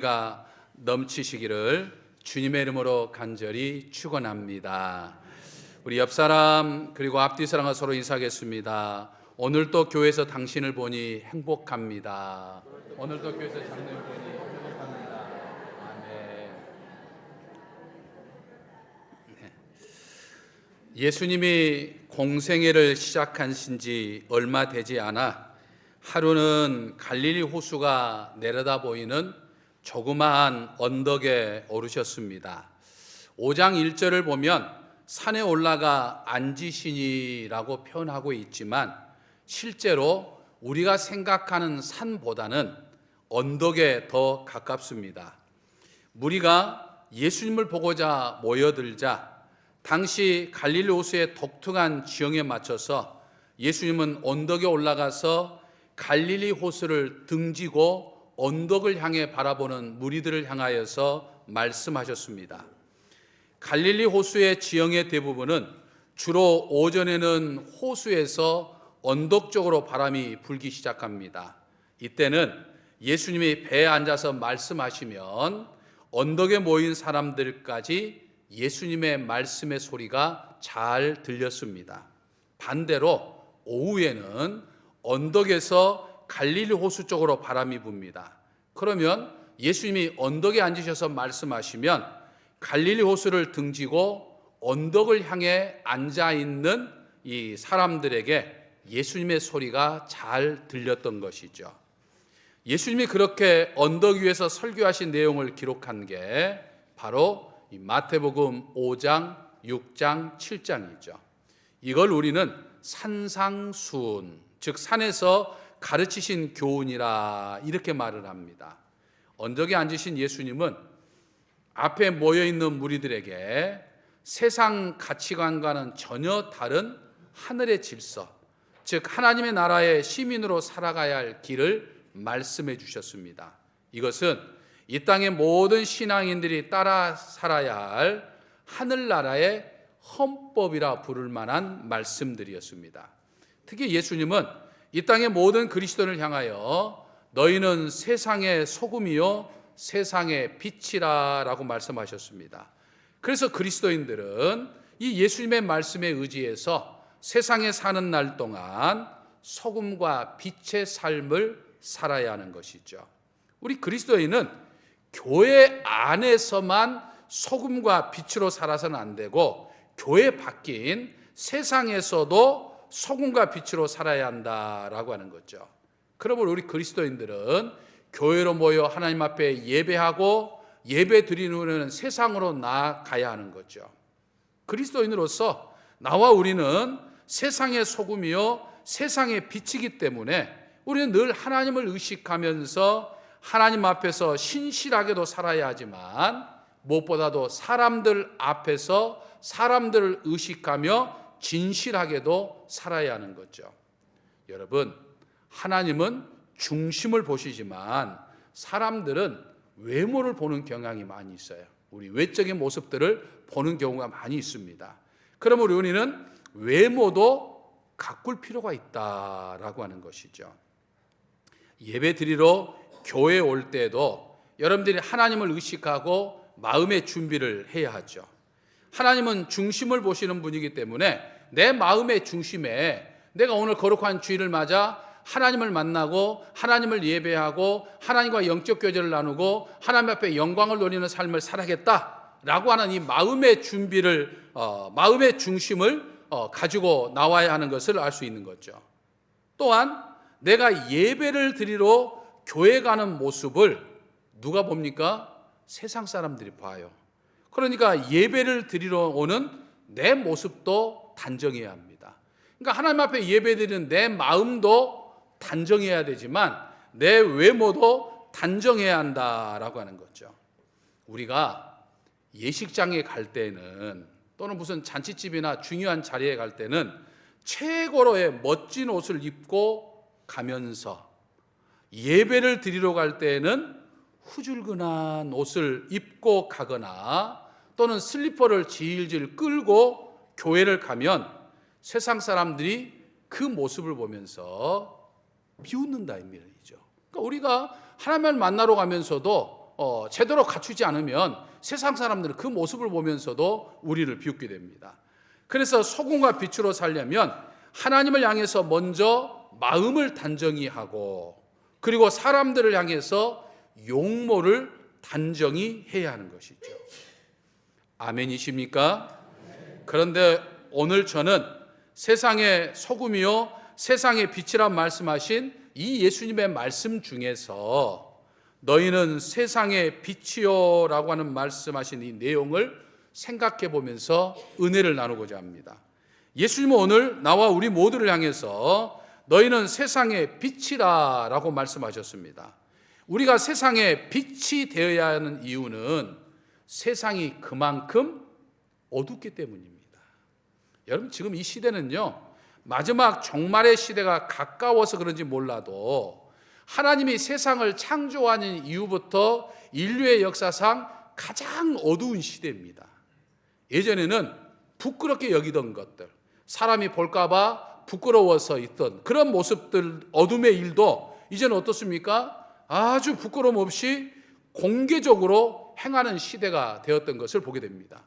가 넘치시기를 주님의 이름으로 간절히 축원합니다. 우리 옆 사람 그리고 앞뒤 사람과 서로 인사하겠습니다. 오늘도 교회에서 당신을 보니 행복합니다. 오늘도 교회에서 장로님 보니 행복합니다. 아멘. 예수님이 공생애를 시작하신 지 얼마 되지 않아 하루는 갈릴리 호수가 내려다 보이는 조그마한 언덕에 오르셨습니다. 5장 1절을 보면 산에 올라가 앉으시니라고 표현하고 있지만 실제로 우리가 생각하는 산보다는 언덕에 더 가깝습니다. 무리가 예수님을 보고자 모여들자 당시 갈릴리 호수의 독특한 지형에 맞춰서 예수님은 언덕에 올라가서 갈릴리 호수를 등지고 언덕을 향해 바라보는 무리들을 향하여서 말씀하셨습니다. 갈릴리 호수의 지형의 대부분은 주로 오전에는 호수에서 언덕 쪽으로 바람이 불기 시작합니다. 이때는 예수님이 배에 앉아서 말씀하시면 언덕에 모인 사람들까지 예수님의 말씀의 소리가 잘 들렸습니다. 반대로 오후에는 언덕에서 갈릴리 호수 쪽으로 바람이 붑니다. 그러면 예수님이 언덕에 앉으셔서 말씀하시면 갈릴리 호수를 등지고 언덕을 향해 앉아있는 이 사람들에게 예수님의 소리가 잘 들렸던 것이죠. 예수님이 그렇게 언덕 위에서 설교하신 내용을 기록한 게 바로 이 마태복음 5장, 6장, 7장이죠. 이걸 우리는 산상수훈, 즉 산에서 가르치신 교훈이라 이렇게 말을 합니다. 언덕에 앉으신 예수님은 앞에 모여있는 무리들에게 세상 가치관과는 전혀 다른 하늘의 질서, 즉 하나님의 나라의 시민으로 살아가야 할 길을 말씀해 주셨습니다. 이것은 이 땅의 모든 신앙인들이 따라 살아야 할 하늘나라의 헌법이라 부를 만한 말씀들이었습니다. 특히 예수님은 이 땅의 모든 그리스도인을 향하여 너희는 세상의 소금이요 세상의 빛이라 라고 말씀하셨습니다. 그래서 그리스도인들은 이 예수님의 말씀에 의지해서 세상에 사는 날 동안 소금과 빛의 삶을 살아야 하는 것이죠. 우리 그리스도인은 교회 안에서만 소금과 빛으로 살아서는 안 되고 교회 밖인 세상에서도 소금과 빛으로 살아야 한다라고 하는 거죠. 그러므로 우리 그리스도인들은 교회로 모여 하나님 앞에 예배하고 예배 드리는 후에는 세상으로 나아가야 하는 거죠. 그리스도인으로서 나와 우리는 세상의 소금이요 세상의 빛이기 때문에 우리는 늘 하나님을 의식하면서 하나님 앞에서 신실하게도 살아야 하지만 무엇보다도 사람들 앞에서 사람들을 의식하며 진실하게도 살아야 하는 거죠. 여러분, 하나님은 중심을 보시지만 사람들은 외모를 보는 경향이 많이 있어요. 우리 외적인 모습들을 보는 경우가 많이 있습니다. 그러므로 우리는 외모도 가꿀 필요가 있다라고 하는 것이죠. 예배 드리러 교회에 올 때도 여러분들이 하나님을 의식하고 마음의 준비를 해야 하죠. 하나님은 중심을 보시는 분이기 때문에 내 마음의 중심에 내가 오늘 거룩한 주일을 맞아 하나님을 만나고 하나님을 예배하고 하나님과 영적 교제를 나누고 하나님 앞에 영광을 돌리는 삶을 살아야겠다라고 하는 이 마음의 준비를 마음의 중심을 가지고 나와야 하는 것을 알 수 있는 거죠. 또한 내가 예배를 드리러 교회 가는 모습을 누가 봅니까? 세상 사람들이 봐요. 그러니까 예배를 드리러 오는 내 모습도 단정해야 합니다. 그러니까 하나님 앞에 예배 드리는 내 마음도 단정해야 되지만 내 외모도 단정해야 한다라고 하는 거죠. 우리가 예식장에 갈 때는 또는 무슨 잔치집이나 중요한 자리에 갈 때는 최고로의 멋진 옷을 입고 가면서 예배를 드리러 갈 때는 후줄근한 옷을 입고 가거나 또는 슬리퍼를 질질 끌고 교회를 가면 세상 사람들이 그 모습을 보면서 비웃는다 이 말이죠. 그러니까 우리가 하나님을 만나러 가면서도 제대로 갖추지 않으면 세상 사람들은 그 모습을 보면서도 우리를 비웃게 됩니다. 그래서 소금과 빛으로 살려면 하나님을 향해서 먼저 마음을 단정히 하고, 그리고 사람들을 향해서 용모를 단정히 해야 하는 것이죠. 아멘이십니까? 그런데 오늘 저는 세상의 소금이요 세상의 빛이란 말씀하신 이 예수님의 말씀 중에서 너희는 세상의 빛이요 라고 하는 말씀하신 이 내용을 생각해 보면서 은혜를 나누고자 합니다. 예수님은 오늘 나와 우리 모두를 향해서 너희는 세상의 빛이라 라고 말씀하셨습니다. 우리가 세상의 빛이 되어야 하는 이유는 세상이 그만큼 어둡기 때문입니다. 여러분, 지금 이 시대는요, 마지막 종말의 시대가 가까워서 그런지 몰라도 하나님이 세상을 창조하는 이후부터 인류의 역사상 가장 어두운 시대입니다. 예전에는 부끄럽게 여기던 것들, 사람이 볼까봐 부끄러워서 있던 그런 모습들, 어둠의 일도 이제는 어떻습니까? 아주 부끄러움 없이 공개적으로 행하는 시대가 되었던 것을 보게 됩니다.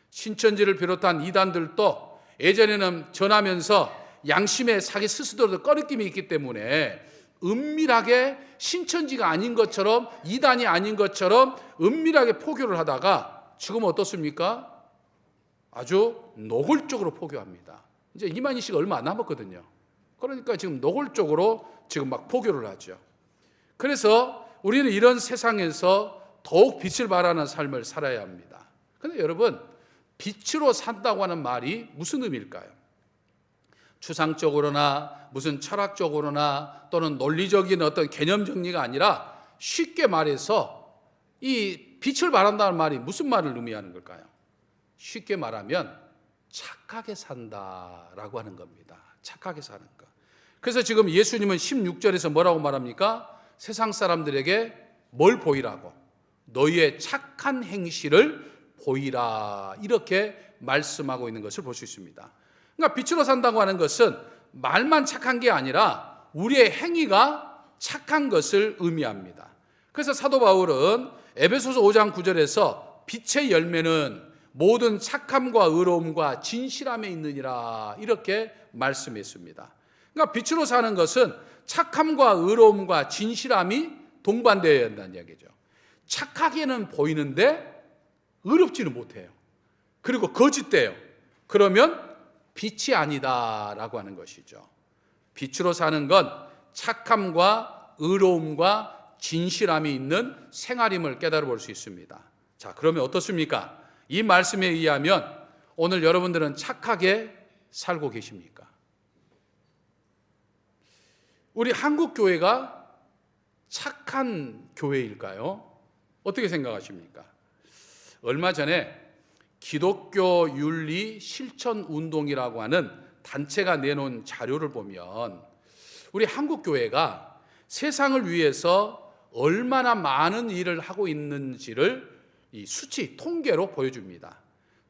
신천지를 비롯한 이단들도 예전에는 전하면서 양심의 자기 스스로도 꺼리낌이 있기 때문에 은밀하게 신천지가 아닌 것처럼, 이단이 아닌 것처럼 은밀하게 포교를 하다가 지금은 어떻습니까? 아주 노골적으로 포교합니다. 이제 이만희 씨가 얼마 안 남았거든요. 그러니까 지금 노골적으로 지금 막 포교를 하죠. 그래서 우리는 이런 세상에서 더욱 빛을 발하는 삶을 살아야 합니다. 그런데 여러분, 빛으로 산다고 하는 말이 무슨 의미일까요? 추상적으로나 무슨 철학적으로나 또는 논리적인 어떤 개념 정리가 아니라 쉽게 말해서 이 빛을 발한다는 말이 무슨 말을 의미하는 걸까요? 쉽게 말하면 착하게 산다라고 하는 겁니다. 착하게 사는 것. 그래서 지금 예수님은 16절에서 뭐라고 말합니까? 세상 사람들에게 뭘 보이라고? 너희의 착한 행실을 보이라, 이렇게 말씀하고 있는 것을 볼 수 있습니다. 그러니까 빛으로 산다고 하는 것은 말만 착한 게 아니라 우리의 행위가 착한 것을 의미합니다. 그래서 사도 바울은 에베소서 5장 9절에서 빛의 열매는 모든 착함과 의로움과 진실함에 있느니라, 이렇게 말씀했습니다. 그러니까 빛으로 사는 것은 착함과 의로움과 진실함이 동반되어야 한다는 이야기죠. 착하게는 보이는데 의롭지는 못해요. 그리고 거짓돼요. 그러면 빛이 아니다라고 하는 것이죠. 빛으로 사는 건 착함과 의로움과 진실함이 있는 생활임을 깨달아 볼 수 있습니다. 자, 그러면 어떻습니까? 이 말씀에 의하면 오늘 여러분들은 착하게 살고 계십니까? 우리 한국 교회가 착한 교회일까요? 어떻게 생각하십니까? 얼마 전에 기독교 윤리 실천 운동이라고 하는 단체가 내놓은 자료를 보면 우리 한국 교회가 세상을 위해서 얼마나 많은 일을 하고 있는지를 이 수치, 통계로 보여줍니다.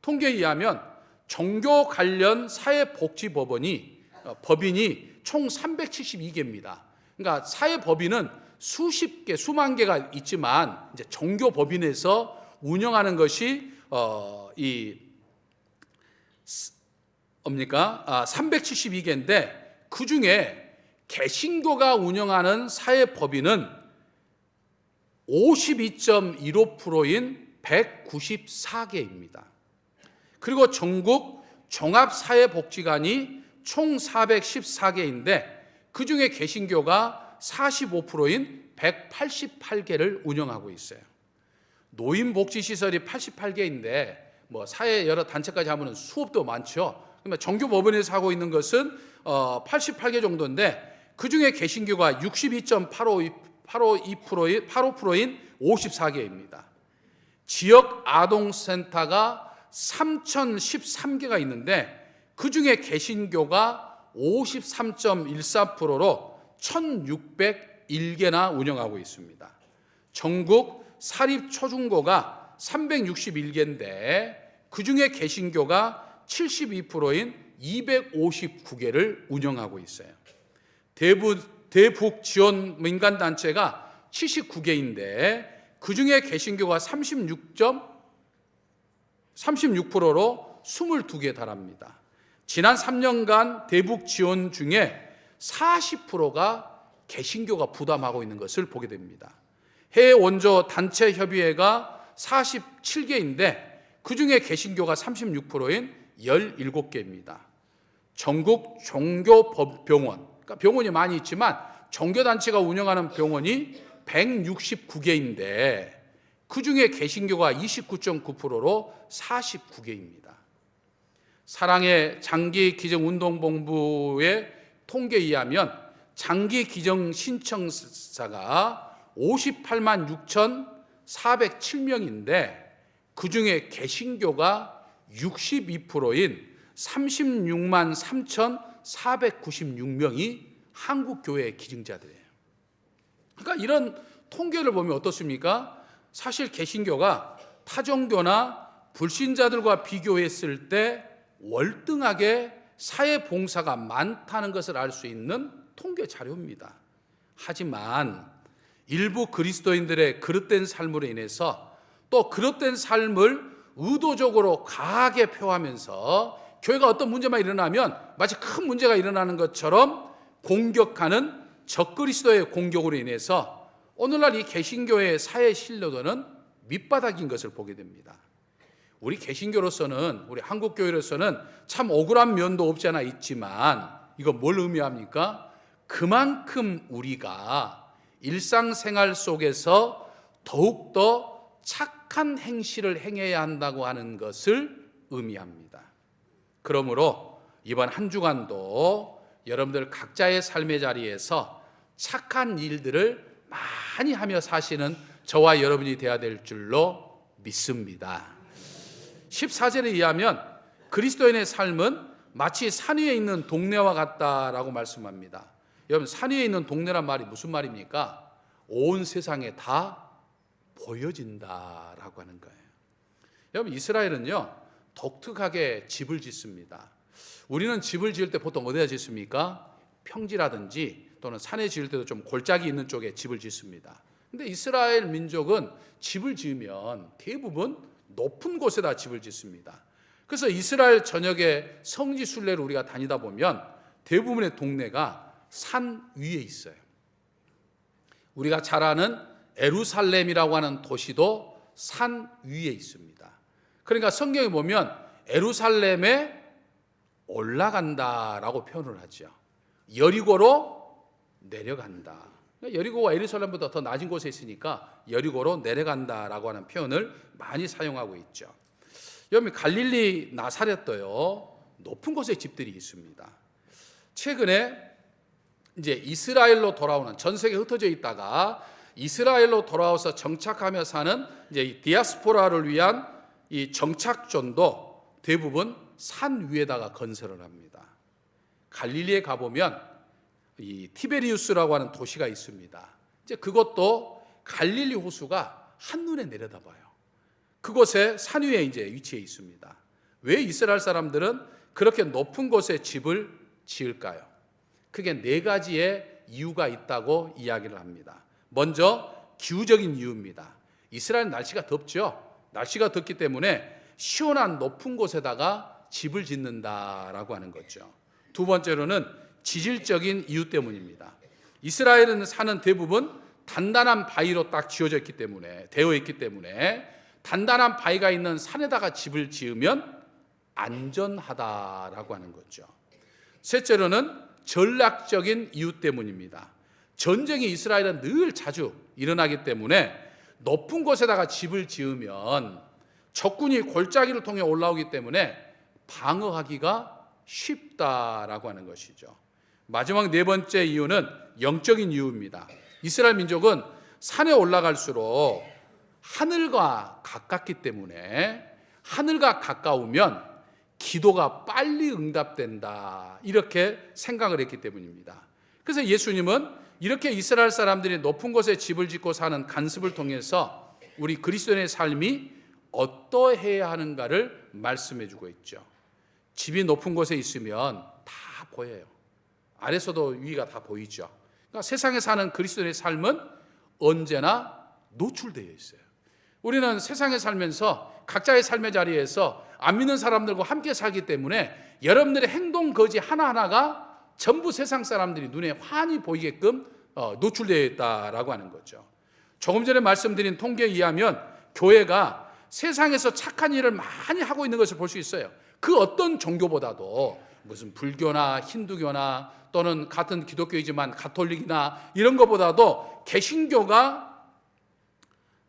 통계에 의하면 종교 관련 사회복지법인이 총 372개입니다. 그러니까 사회법인은 수십 개, 수만 개가 있지만 이제 종교법인에서 운영하는 것이 372개인데 그 중에 개신교가 운영하는 사회법인은 52.15%인 194개입니다. 그리고 전국 종합사회복지관이 총 414개인데 그 중에 개신교가 45%인 188개를 운영하고 있어요. 노인복지시설이 88개인데 뭐 사회 여러 단체까지 하면 수업도 많죠. 그러면 정교법원에서 하고 있는 것은 88개 정도인데 그 중에 개신교가 62.85%인 54개입니다. 지역 아동센터가 3,013개가 있는데 그 중에 개신교가 53.14%로 1,601개나 운영하고 있습니다. 전국 사립초중고가 361개인데 그 중에 개신교가 72%인 259개를 운영하고 있어요. 대북 지원 민간단체가 79개인데 그중에 개신교가 36%로 22개에 달합니다. 지난 3년간 대북 지원 중에 40%가 개신교가 부담하고 있는 것을 보게 됩니다. 해외 원조 단체 협의회가 47개인데 그중에 개신교가 36%인 17개입니다. 전국 종교병원, 그러니까 병원이 많이 있지만 종교단체가 운영하는 병원이 169개인데 그중에 개신교가 29.9%로 49개입니다. 사랑의 장기기증운동본부의 통계에 의하면 장기기증 신청자가 58만 6,407명인데 그중에 개신교가 62%인 36만 3,496명이 한국교회 기증자들이에요. 그러니까 이런 통계를 보면 어떻습니까? 사실 개신교가 타종교나 불신자들과 비교했을 때 월등하게 사회봉사가 많다는 것을 알 수 있는 통계 자료입니다. 하지만 일부 그리스도인들의 그릇된 삶으로 인해서 또 그릇된 삶을 의도적으로 과하게 표하면서 교회가 어떤 문제만 일어나면 마치 큰 문제가 일어나는 것처럼 공격하는 적그리스도의 공격으로 인해서 오늘날 이 개신교의 사회 신뢰도는 밑바닥인 것을 보게 됩니다. 우리 개신교로서는, 우리 한국교회로서는 참 억울한 면도 없지 않아 있지만 이거 뭘 의미합니까? 그만큼 우리가 일상생활 속에서 더욱더 착한 행실을 행해야 한다고 하는 것을 의미합니다. 그러므로 이번 한 주간도 여러분들 각자의 삶의 자리에서 착한 일들을 많이 하며 사시는 저와 여러분이 되어야 될 줄로 믿습니다. 14절에 의하면 그리스도인의 삶은 마치 산 위에 있는 동네와 같다라고 말씀합니다. 여러분, 산 위에 있는 동네란 말이 무슨 말입니까? 온 세상에 다 보여진다라고 하는 거예요. 여러분, 이스라엘은요 독특하게 집을 짓습니다. 우리는 집을 지을 때 보통 어디다 짓습니까? 평지라든지 또는 산에 지을 때도 좀 골짜기 있는 쪽에 집을 짓습니다. 근데 이스라엘 민족은 집을 지으면 대부분 높은 곳에다 집을 짓습니다. 그래서 이스라엘 전역의 성지 순례를 우리가 다니다 보면 대부분의 동네가 산 위에 있어요. 우리가 잘 아는 예루살렘이라고 하는 도시도 산 위에 있습니다. 그러니까 성경에 보면 예루살렘에 올라간다라고 표현을 하죠. 여리고로 내려간다. 여리고가 예루살렘보다 더 낮은 곳에 있으니까 여리고로 내려간다라고 하는 표현을 많이 사용하고 있죠. 여러분, 갈릴리 나사렛도요 높은 곳에 집들이 있습니다. 최근에 이제 이스라엘로 돌아오는, 전 세계에 흩어져 있다가 이스라엘로 돌아와서 정착하며 사는 이제 이 디아스포라를 위한 이 정착존도 대부분 산 위에다가 건설을 합니다. 갈릴리에 가보면 이 티베리우스라고 하는 도시가 있습니다. 이제 그것도 갈릴리 호수가 한눈에 내려다봐요. 그곳에 산 위에 이제 위치해 있습니다. 왜 이스라엘 사람들은 그렇게 높은 곳에 집을 지을까요? 크게 네 가지의 이유가 있다고 이야기를 합니다. 먼저 기후적인 이유입니다. 이스라엘 날씨가 덥죠. 날씨가 덥기 때문에 시원한 높은 곳에다가 집을 짓는다라고 하는 거죠. 두 번째로는 지질적인 이유 때문입니다. 이스라엘은 산은 대부분 단단한 바위로 딱 지어져 있기 때문에, 되어 있기 때문에 단단한 바위가 있는 산에다가 집을 지으면 안전하다라고 하는 거죠. 셋째로는 전략적인 이유 때문입니다. 전쟁이 이스라엘은 늘 자주 일어나기 때문에 높은 곳에다가 집을 지으면 적군이 골짜기를 통해 올라오기 때문에 방어하기가 쉽다라고 하는 것이죠. 마지막 네 번째 이유는 영적인 이유입니다. 이스라엘 민족은 산에 올라갈수록 하늘과 가깝기 때문에 하늘과 가까우면 기도가 빨리 응답된다, 이렇게 생각을 했기 때문입니다. 그래서 예수님은 이렇게 이스라엘 사람들이 높은 곳에 집을 짓고 사는 관습을 통해서 우리 그리스도인의 삶이 어떠해야 하는가를 말씀해 주고 있죠. 집이 높은 곳에 있으면 다 보여요. 아래서도 위가 다 보이죠. 그러니까 세상에 사는 그리스도인의 삶은 언제나 노출되어 있어요. 우리는 세상에 살면서 각자의 삶의 자리에서 안 믿는 사람들과 함께 살기 때문에 여러분들의 행동 거지 하나하나가 전부 세상 사람들이 눈에 환히 보이게끔 노출되어 있다라고 하는 거죠. 조금 전에 말씀드린 통계에 의하면 교회가 세상에서 착한 일을 많이 하고 있는 것을 볼 수 있어요. 그 어떤 종교보다도 무슨 불교나 힌두교나 또는 같은 기독교이지만 가톨릭이나 이런 것보다도 개신교가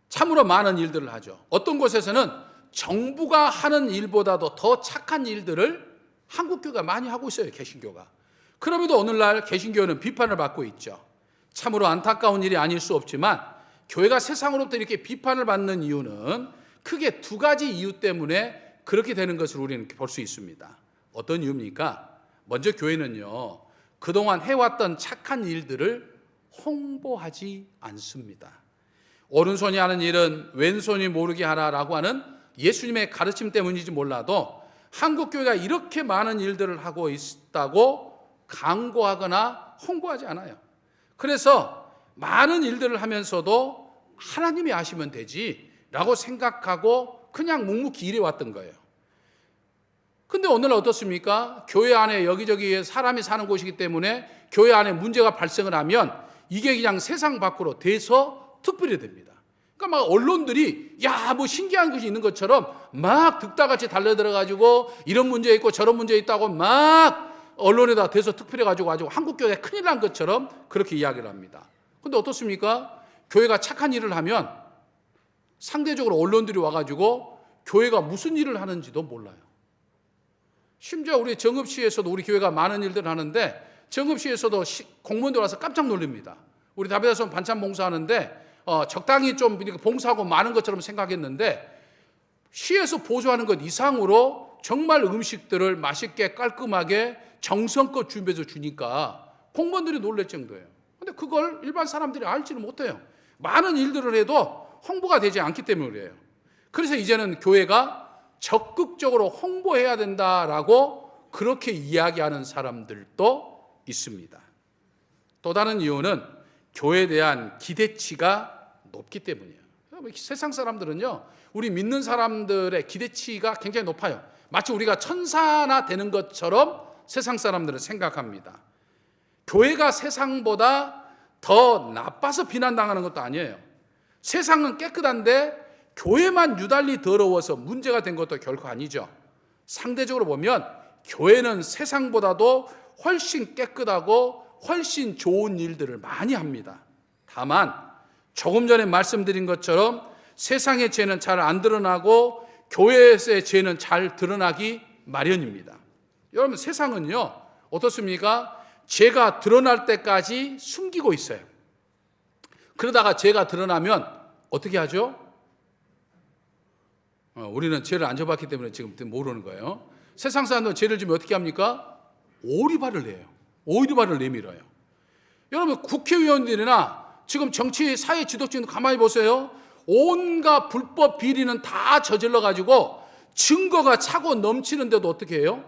참으로 많은 일들을 하죠. 어떤 곳에서는 정부가 하는 일보다도 더 착한 일들을 한국교회가 많이 하고 있어요. 개신교가. 그럼에도 오늘날 개신교는 비판을 받고 있죠. 참으로 안타까운 일이 아닐 수 없지만 교회가 세상으로부터 이렇게 비판을 받는 이유는 크게 두 가지 이유 때문에 그렇게 되는 것을 우리는 볼 수 있습니다. 어떤 이유입니까? 먼저 교회는요, 그동안 해왔던 착한 일들을 홍보하지 않습니다. 오른손이 하는 일은 왼손이 모르게 하라라고 하는 예수님의 가르침 때문인지 몰라도 한국교회가 이렇게 많은 일들을 하고 있다고 강구하거나 홍보하지 않아요. 그래서 많은 일들을 하면서도 하나님이 하시면 되지라고 생각하고 그냥 묵묵히 일해왔던 거예요. 근데 오늘 어떻습니까? 교회 안에 여기저기 사람이 사는 곳이기 때문에 교회 안에 문제가 발생을 하면 이게 그냥 세상 밖으로 대서특필이 됩니다. 그러니까 막 언론들이 뭐 신기한 것이 있는 것처럼 막 득다같이 달려들어가지고 이런 문제 있고 저런 문제 있다고 막 언론에다 대서특필해가지고 한국교회가 큰일 난 것처럼 그렇게 이야기를 합니다. 근데 어떻습니까? 교회가 착한 일을 하면 상대적으로 언론들이 와가지고 교회가 무슨 일을 하는지도 몰라요. 심지어 우리 정읍시에서도 우리 교회가 많은 일들을 하는데 정읍시에서도 공무원들 와서 깜짝 놀랍니다. 우리 다비다선 반찬 봉사하는데 적당히 좀 봉사하고 많은 것처럼 생각했는데 시에서 보조하는 것 이상으로 정말 음식들을 맛있게 깔끔하게 정성껏 준비해서 주니까 공무원들이 놀랄 정도예요. 근데 그걸 일반 사람들이 알지는 못해요. 많은 일들을 해도 홍보가 되지 않기 때문에 그래요. 그래서 이제는 교회가 적극적으로 홍보해야 된다라고 그렇게 이야기하는 사람들도 있습니다. 또 다른 이유는 교회에 대한 기대치가 높기 때문이에요. 세상 사람들은요, 우리 믿는 사람들의 기대치가 굉장히 높아요. 마치 우리가 천사나 되는 것처럼 세상 사람들은 생각합니다. 교회가 세상보다 더 나빠서 비난당하는 것도 아니에요. 세상은 깨끗한데 교회만 유달리 더러워서 문제가 된 것도 결코 아니죠. 상대적으로 보면 교회는 세상보다도 훨씬 깨끗하고 훨씬 좋은 일들을 많이 합니다. 다만 조금 전에 말씀드린 것처럼 세상의 죄는 잘 안 드러나고 교회에서의 죄는 잘 드러나기 마련입니다. 여러분, 세상은요 어떻습니까? 죄가 드러날 때까지 숨기고 있어요. 그러다가 죄가 드러나면 어떻게 하죠? 우리는 죄를 안 져봤기 때문에 지금 모르는 거예요. 세상 사람들은 죄를 지면 어떻게 합니까? 오리발을 내요. 오리발을 내밀어요. 여러분, 국회의원들이나 지금 정치 사회 지도층도 가만히 보세요. 온갖 불법 비리는 다 저질러가지고 증거가 차고 넘치는데도 어떻게 해요?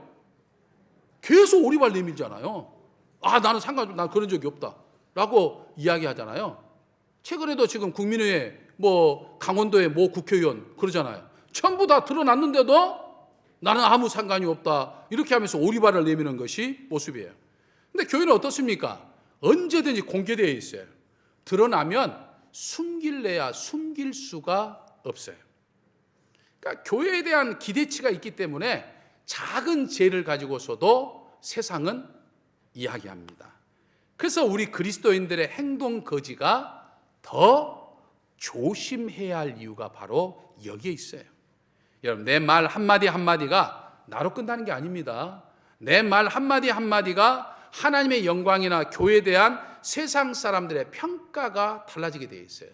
계속 오리발 내밀잖아요. 나는 난 그런 적이 없다 라고 이야기하잖아요. 최근에도 지금 국민의회 강원도의 모 국회의원 그러잖아요. 전부 다 드러났는데도 나는 아무 상관이 없다 이렇게 하면서 오리발을 내미는 것이 모습이에요. 근데 교회는 어떻습니까? 언제든지 공개되어 있어요. 드러나면 숨길래야 숨길 수가 없어요. 그러니까 교회에 대한 기대치가 있기 때문에 작은 죄를 가지고서도 세상은 이야기합니다. 그래서 우리 그리스도인들의 행동 거지가 더 조심해야 할 이유가 바로 여기에 있어요. 여러분, 내 말 한마디 한마디가 나로 끝나는 게 아닙니다. 내 말 한마디 한마디가 하나님의 영광이나 교회에 대한 세상 사람들의 평가가 달라지게 되어 있어요.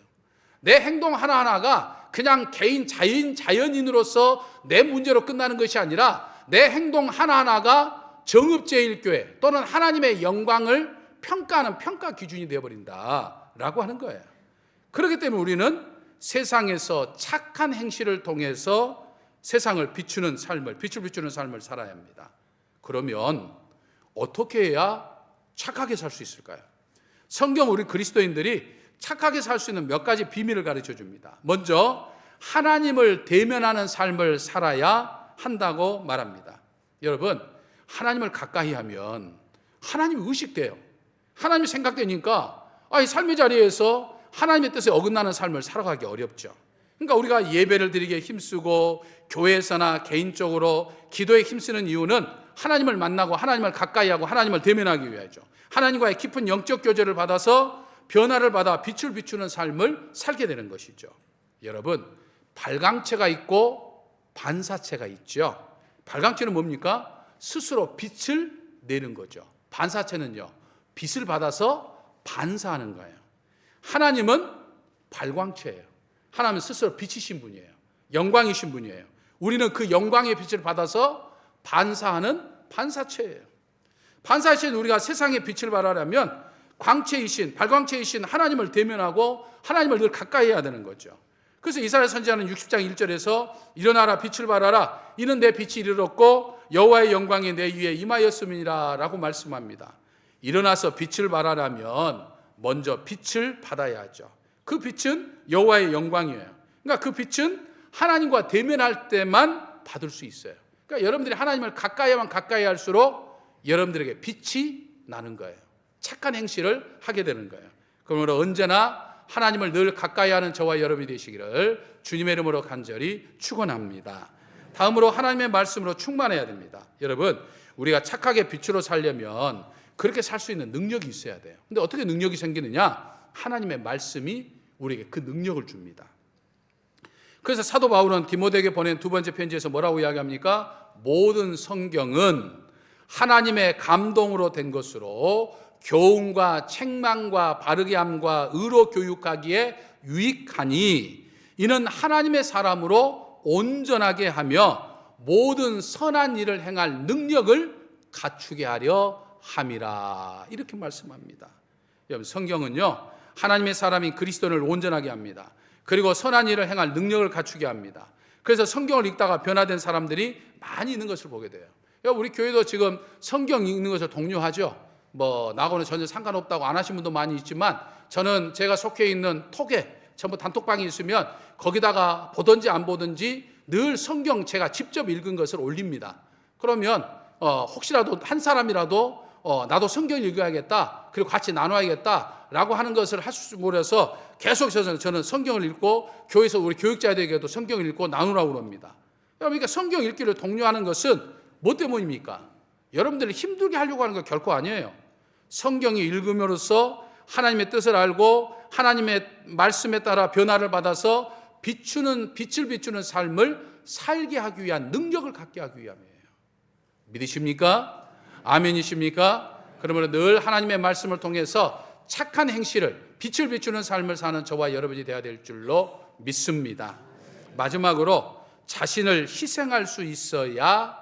내 행동 하나하나가 그냥 개인 자연인으로서 내 문제로 끝나는 것이 아니라 내 행동 하나하나가 정읍제일교회 또는 하나님의 영광을 평가하는 평가 기준이 되어버린다라고 하는 거예요. 그렇기 때문에 우리는 세상에서 착한 행실을 통해서 세상을 비추는 삶을, 빛을 비추는 삶을 살아야 합니다. 그러면 어떻게 해야 착하게 살 수 있을까요? 성경 우리 그리스도인들이 착하게 살 수 있는 몇 가지 비밀을 가르쳐 줍니다. 먼저 하나님을 대면하는 삶을 살아야 한다고 말합니다. 여러분, 하나님을 가까이 하면 하나님이 의식돼요. 하나님이 생각되니까 삶의 자리에서 하나님의 뜻에 어긋나는 삶을 살아가기 어렵죠. 그러니까 우리가 예배를 드리기에 힘쓰고 교회에서나 개인적으로 기도에 힘쓰는 이유는 하나님을 만나고 하나님을 가까이 하고 하나님을 대면하기 위하죠. 하나님과의 깊은 영적 교제를 받아서 변화를 받아 빛을 비추는 삶을 살게 되는 것이죠. 여러분, 발광체가 있고 반사체가 있죠. 발광체는 뭡니까? 스스로 빛을 내는 거죠. 반사체는요, 빛을 받아서 반사하는 거예요. 하나님은 발광체예요. 하나님은 스스로 빛이신 분이에요. 영광이신 분이에요. 우리는 그 영광의 빛을 받아서 반사하는 반사체예요. 반사체는 우리가 세상의 빛을 발하려면 광체이신, 발광체이신 하나님을 대면하고 하나님을 늘 가까이 해야 되는 거죠. 그래서 이사야 선지자는 60장 1절에서 일어나라 빛을 발하라 이는 내 빛이 이르렀고 여호와의 영광이 내 위에 임하였음이니라 라고 말씀합니다. 일어나서 빛을 발하려면 먼저 빛을 받아야 하죠. 그 빛은 여호와의 영광이에요. 그러니까 그 빛은 하나님과 대면할 때만 받을 수 있어요. 그러니까 여러분들이 하나님을 가까이 하면 가까이 할수록 여러분들에게 빛이 나는 거예요. 착한 행실을 하게 되는 거예요. 그러므로 언제나 하나님을 늘 가까이 하는 저와 여러분이 되시기를 주님의 이름으로 간절히 축원합니다. 다음으로 하나님의 말씀으로 충만해야 됩니다. 여러분, 우리가 착하게 빛으로 살려면 그렇게 살 수 있는 능력이 있어야 돼요. 근데 어떻게 능력이 생기느냐? 하나님의 말씀이 우리에게 그 능력을 줍니다. 그래서 사도 바울은 디모데에게 보낸 두 번째 편지에서 뭐라고 이야기합니까? 모든 성경은 하나님의 감동으로 된 것으로 교훈과 책망과 바르게 함과 의로 교육하기에 유익하니 이는 하나님의 사람으로 온전하게 하며 모든 선한 일을 행할 능력을 갖추게 하려 함이라. 이렇게 말씀합니다. 여러분, 성경은요, 하나님의 사람인 그리스도인을 온전하게 합니다. 그리고 선한 일을 행할 능력을 갖추게 합니다. 그래서 성경을 읽다가 변화된 사람들이 많이 있는 것을 보게 돼요. 우리 교회도 지금 성경 읽는 것을 독려하죠. 나하고는 전혀 상관없다고 안 하신 분도 많이 있지만 저는 제가 속해 있는 톡에 전부 단톡방이 있으면 거기다가 보든지 안 보든지 늘 성경 제가 직접 읽은 것을 올립니다. 그러면 혹시라도 한 사람이라도 나도 성경을 읽어야겠다, 그리고 같이 나눠야겠다라고 하는 것을 할 수 모려서 계속 저는 성경을 읽고 교회에서 우리 교육자들에게도 성경을 읽고 나누라고 합니다. 그러니까 성경 읽기를 독려하는 것은 뭐 때문입니까? 여러분들을 힘들게 하려고 하는 거 결코 아니에요. 성경이 읽음으로써 하나님의 뜻을 알고 하나님의 말씀에 따라 변화를 받아서 빛을 비추는 삶을 살게 하기 위한 능력을 갖게 하기 위함이에요. 믿으십니까? 아멘이십니까? 그러므로 늘 하나님의 말씀을 통해서 착한 행실을, 빛을 비추는 삶을 사는 저와 여러분이 되어야 될 줄로 믿습니다. 마지막으로 자신을 희생할 수 있어야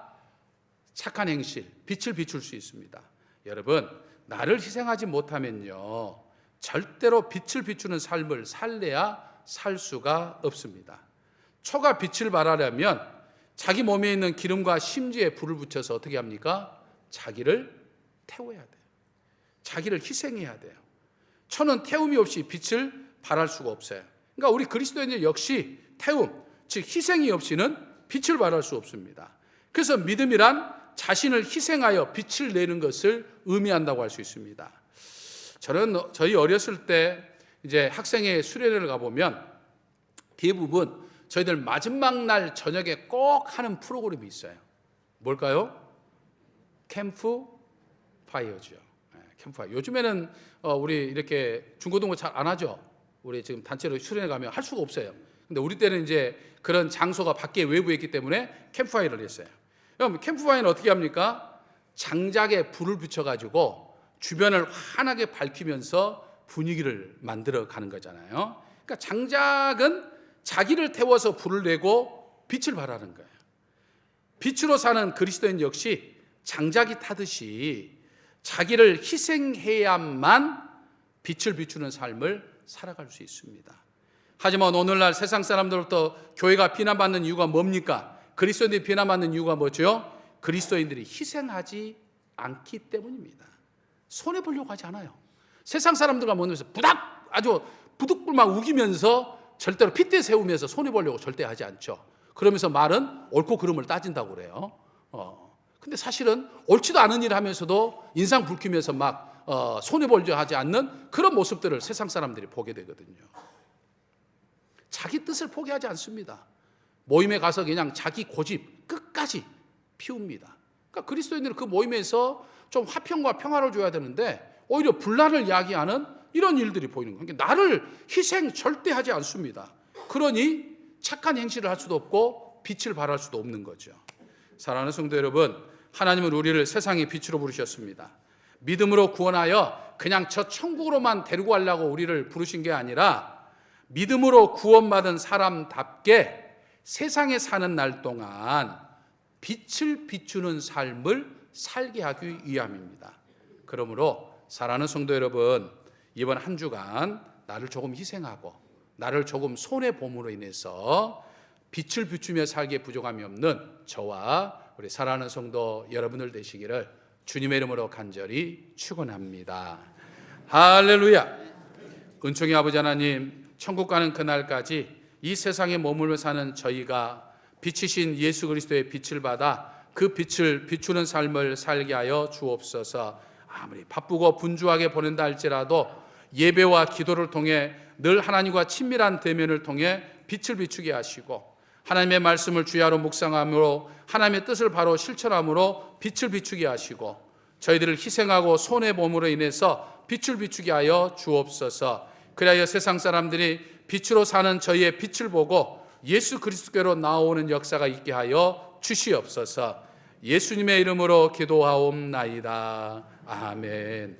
착한 행실, 빛을 비출 수 있습니다. 여러분, 나를 희생하지 못하면요, 절대로 빛을 비추는 삶을 살래야 살 수가 없습니다. 초가 빛을 발하려면 자기 몸에 있는 기름과 심지에 불을 붙여서 어떻게 합니까? 자기를 태워야 돼요. 자기를 희생해야 돼요. 초는 태움이 없이 빛을 발할 수가 없어요. 그러니까 우리 그리스도인들 역시 태움, 즉 희생이 없이는 빛을 발할 수 없습니다. 그래서 믿음이란 자신을 희생하여 빛을 내는 것을 의미한다고 할 수 있습니다. 저희 어렸을 때 이제 학생회 수련회를 가보면 대부분 저희들 마지막 날 저녁에 꼭 하는 프로그램이 있어요. 뭘까요? 캠프 파이어죠. 캠프파이어. 요즘에는 우리 이렇게 중고등부 잘 안 하죠. 우리 지금 단체로 수련회 가면 할 수가 없어요. 근데 우리 때는 이제 그런 장소가 밖에 외부에 있기 때문에 캠프파이어를 했어요. 그럼 캠프파이어는 어떻게 합니까? 장작에 불을 붙여가지고 주변을 환하게 밝히면서 분위기를 만들어 가는 거잖아요. 그러니까 장작은 자기를 태워서 불을 내고 빛을 발하는 거예요. 빛으로 사는 그리스도인 역시 장작이 타듯이 자기를 희생해야만 빛을 비추는 삶을 살아갈 수 있습니다. 하지만 오늘날 세상 사람들로부터 교회가 비난받는 이유가 뭡니까? 그리스도인들이 비난받는 이유가 뭐죠? 그리스도인들이 희생하지 않기 때문입니다. 손해보려고 하지 않아요. 세상 사람들과 모여서 아주 부득불만 우기면서 절대로 핏대 세우면서 손해 보려고 절대 하지 않죠. 그러면서 말은 옳고 그름을 따진다고 그래요. 근데 사실은 옳지도 않은 일 하면서도 인상 붉히면서 막 손해 보려 하지 않는 그런 모습들을 세상 사람들이 보게 되거든요. 자기 뜻을 포기하지 않습니다. 모임에 가서 그냥 자기 고집 끝까지 피웁니다. 그러니까 그리스도인들은 그 모임에서 좀 화평과 평화를 줘야 되는데 오히려 분란을 야기하는 이런 일들이 보이는 거예요. 그러니까 나를 희생 절대 하지 않습니다. 그러니 착한 행실을 할 수도 없고 빛을 발할 수도 없는 거죠. 사랑하는 성도 여러분, 하나님은 우리를 세상의 빛으로 부르셨습니다. 믿음으로 구원하여 그냥 저 천국으로만 데리고 가려고 우리를 부르신 게 아니라 믿음으로 구원받은 사람답게 세상에 사는 날 동안 빛을 비추는 삶을 살게 하기 위함입니다. 그러므로 사랑하는 성도 여러분, 이번 한 주간 나를 조금 희생하고 나를 조금 손해봄으로 인해서 빛을 비추며 살기에 부족함이 없는 저와 우리 사랑하는 성도 여러분들 되시기를 주님의 이름으로 간절히 축원합니다. 할렐루야. 은총의 아버지 하나님, 천국 가는 그날까지 이 세상에 머물며 사는 저희가 빛이신 예수 그리스도의 빛을 받아 그 빛을 비추는 삶을 살게 하여 주옵소서. 아무리 바쁘고 분주하게 보낸다 할지라도 예배와 기도를 통해 늘 하나님과 친밀한 대면을 통해 빛을 비추게 하시고 하나님의 말씀을 주야로 묵상함으로 하나님의 뜻을 바로 실천함으로 빛을 비추게 하시고 저희들을 희생하고 손해봄으로 인해서 빛을 비추게 하여 주옵소서. 그리하여 세상 사람들이 빛으로 사는 저희의 빛을 보고 예수 그리스도께로 나오는 역사가 있게 하여 주시옵소서. 예수님의 이름으로 기도하옵나이다. 아멘.